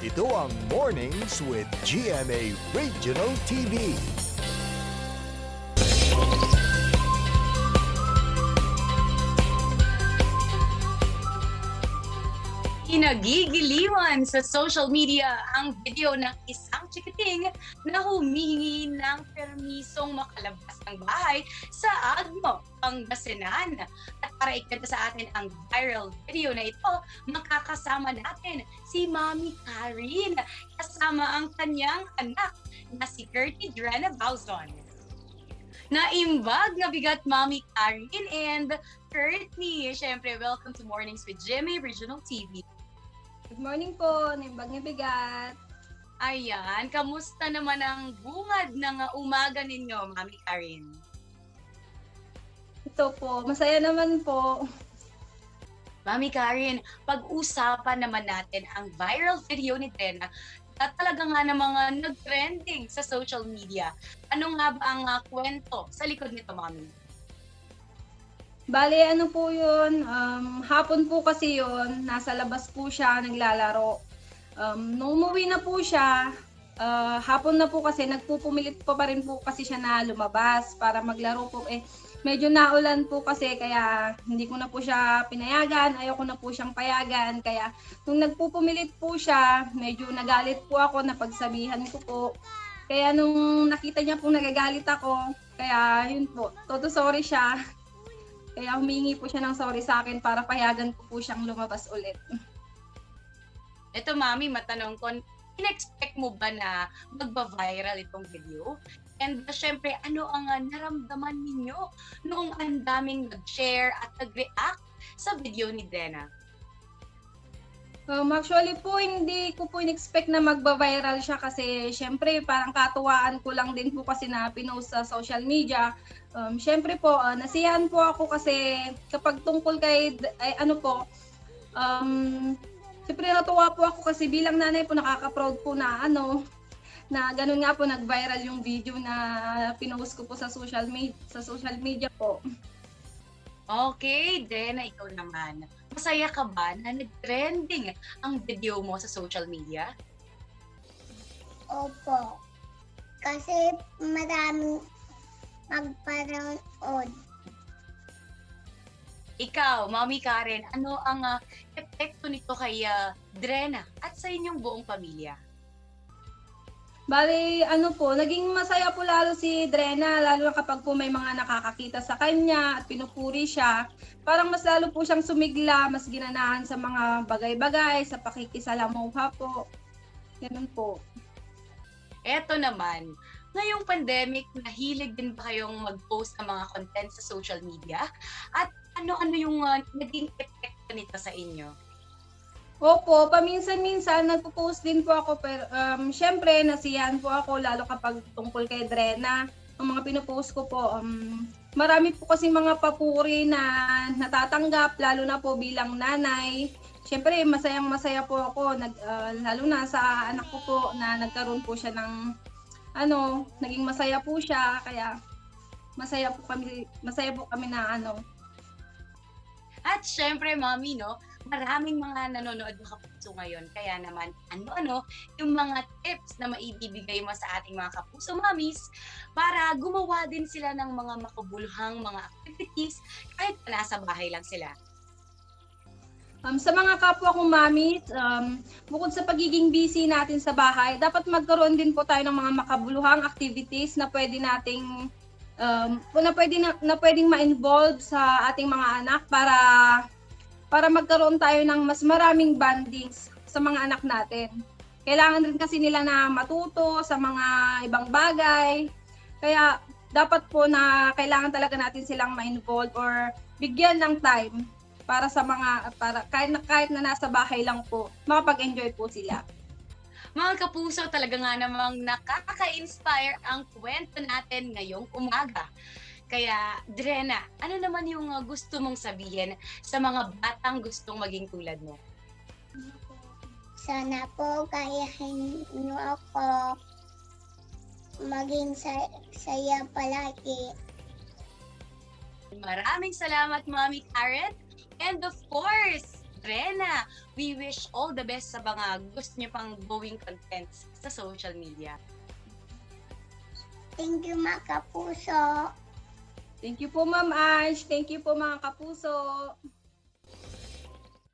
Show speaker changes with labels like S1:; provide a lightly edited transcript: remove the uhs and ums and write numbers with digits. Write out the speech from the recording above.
S1: Ito ang Mornings with GMA Regional TV.
S2: Kinagigiliwan sa social media ang video ng isang chikiting na humihingi ng permisong makalabas ng bahay sa Agno, Pangasinan. At para ikita sa atin ang viral video na ito, makakasama natin si Mami Karen kasama ang kanyang anak na si Curtie Drena Bauzon. Naimbag na bigat, Mami Karen and Curtie. Siyempre, welcome to Mornings with GMA Regional TV.
S3: Good morning po, naimbag niya bigat.
S2: Ayan, kamusta naman ang bungad ng umaga ninyo, Mami Karen?
S3: Ito po, masaya naman po.
S2: Mami Karen, pag-usapan naman natin ang viral video ni Drena na talaga nga na mga nag-trending sa social media. Ano nga ba ang kwento sa likod nito, Mami?
S3: Bale, ano po yun, hapon po kasi yun, nasa labas po siya, naglalaro. Nung umuwi na po siya, hapon na po kasi, nagpupumilit pa rin po kasi siya na lumabas para maglaro po. Medyo naulan po kasi, kaya hindi ko na po siya pinayagan, ayoko na po siyang payagan. Kaya nung nagpupumilit po siya, medyo nagalit po ako, napagsabihan ko po. Kaya nung nakita niya po nagagalit ako, kaya yun po, sorry siya. Kaya humingi po siya ng sorry sa akin para payagan ko po siyang lumabas ulit.
S2: Ito, Mami, matanong ko, in-expect mo ba na magba-viral itong video? And syempre, ano ang naramdaman ninyo noong ang daming nag-share at nag-react sa video ni Drena?
S3: Actually po, hindi ko po in-expect na magba-viral siya kasi syempre parang katuwaan ko lang din po kasi na pinost sa social media. Syempre po, nasiyahan po ako kasi kapag tungkol kay, syempre natuwa po ako kasi bilang nanay po nakaka-proud po na na ganun nga po nag-viral yung video na pinost ko po sa social media po.
S2: Okay, Drena, ikaw naman. Masaya ka ba na nag-trending ang video mo sa social media?
S4: Opo. Kasi maraming magpanood.
S2: Ikaw, Mami Karen, ano ang epekto nito kay Drena at sa inyong buong pamilya?
S3: Bale, naging masaya po lalo si Drena, lalo na kapag po may mga nakakakita sa kanya at pinupuri siya. Parang mas lalo po siyang sumigla, mas ginanahan sa mga bagay-bagay, sa pakikisalamuha po. Ganun po.
S2: Eto naman, ngayong pandemic, nahilig din ba kayong mag-post ng mga content sa social media? At ano-ano yung naging epekto nito sa inyo?
S3: Opo, paminsan-minsan nagpo-post din po ako pero syempre nasiyahan po ako lalo kapag tungkol kay Drena. Ang mga pinopost ko po, marami po kasi mga papuri na natatanggap lalo na po bilang nanay. Syempre masayang-masaya po ako lalo na sa anak ko po na nagkaroon po siya ng naging masaya po siya kaya masaya po kami na
S2: At syempre, Mami, maraming mga nanonood na kapuso ngayon. Kaya naman, ano-ano yung mga tips na maibibigay mo sa ating mga kapuso mamis para gumawa din sila ng mga makabuluhang mga activities kahit nasa bahay lang sila.
S3: Sa mga kapwa kong mami, bukod sa pagiging busy natin sa bahay, dapat magkaroon din po tayo ng mga makabuluhang activities na pwede nating na pwedeng ma-involve sa ating mga anak para magkaroon tayo ng mas maraming bondings sa mga anak natin. Kailangan rin kasi nila na matuto sa mga ibang bagay. Kaya dapat po na kailangan talaga natin silang ma-involve or bigyan ng time para kahit na nasa bahay lang po, makapag-enjoy po sila.
S2: Mga kapuso, talaga nga namang nakaka-inspire ang kwento natin ngayong umaga. Kaya, Drena, ano naman yung gusto mong sabihin sa mga batang gustong maging tulad mo?
S4: Sana po kayahin niyo ako maging saya palagi.
S2: Maraming salamat, Mami Karen. And of course, syempre na we wish all the best sa mga gusto niyo pang going contents sa social media.
S4: Thank you, mga kapuso.
S3: Thank you po, Ma'am Ash. Thank you po, mga kapuso.